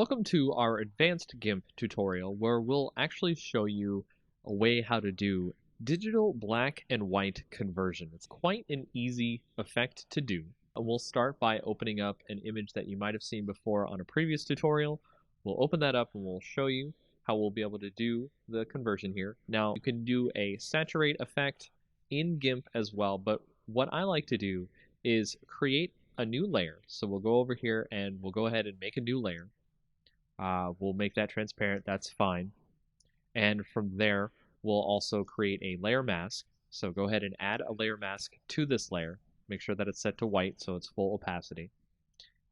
Welcome to our advanced GIMP tutorial where we'll actually show you a way how to do digital black and white conversion. It's quite an easy effect to do. And we'll start by opening up an image that you might have seen before on a previous tutorial. We'll open that up and we'll show you how we'll be able to do the conversion here. Now you can do a saturate effect in GIMP as well, but what I like to do is create a new layer. So we'll go over here and we'll go ahead and make a new layer. We'll make that transparent, that's fine. And from there, we'll also create a layer mask. So go ahead and add a layer mask to this layer. Make sure that it's set to white so it's full opacity.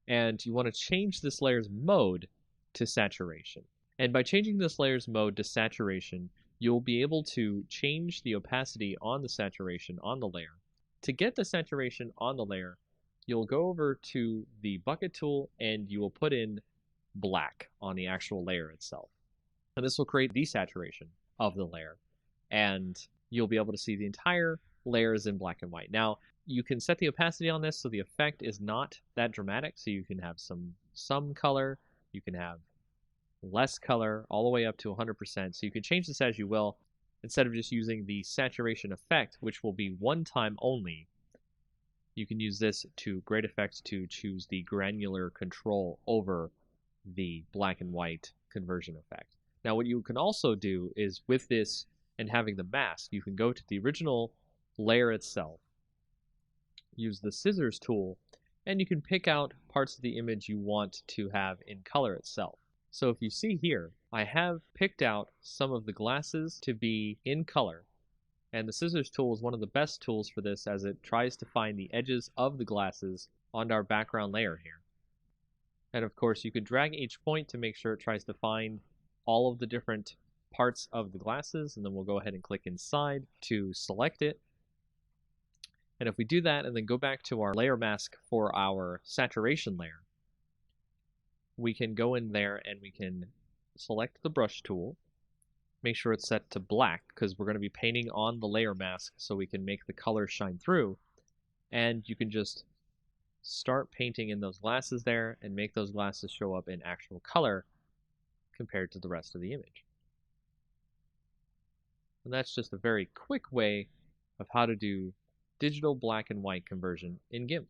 And you want to change this layer's mode to saturation. And by changing this layer's mode to saturation, you'll be able to change the opacity on the saturation on the layer. To get the saturation on the layer, you'll go over to the bucket tool and you will put in black on the actual layer itself. And this will create desaturation of the layer, and you'll be able to see the entire layer is in black and white. Now, you can set the opacity on this so the effect is not that dramatic, so you can have some color, you can have less color, all the way up to 100%, so you can change this as you will, instead of just using the saturation effect, which will be one time only. You can use this to great effect to choose the granular control over the black and white conversion effect. Now what you can also do is with this and having the mask, you can go to the original layer itself, use the scissors tool, and you can pick out parts of the image you want to have in color itself. So if you see here, I have picked out some of the glasses to be in color, and the scissors tool is one of the best tools for this as it tries to find the edges of the glasses on our background layer here. And of course, you could drag each point to make sure it tries to find all of the different parts of the glasses, and then we'll go ahead and click inside to select it. And if we do that and then go back to our layer mask for our saturation layer, we can go in there and we can select the brush tool, make sure it's set to black because we're going to be painting on the layer mask so we can make the color shine through, and you can just start painting in those glasses there and make those glasses show up in actual color compared to the rest of the image. And that's just a very quick way of how to do digital black and white conversion in GIMP.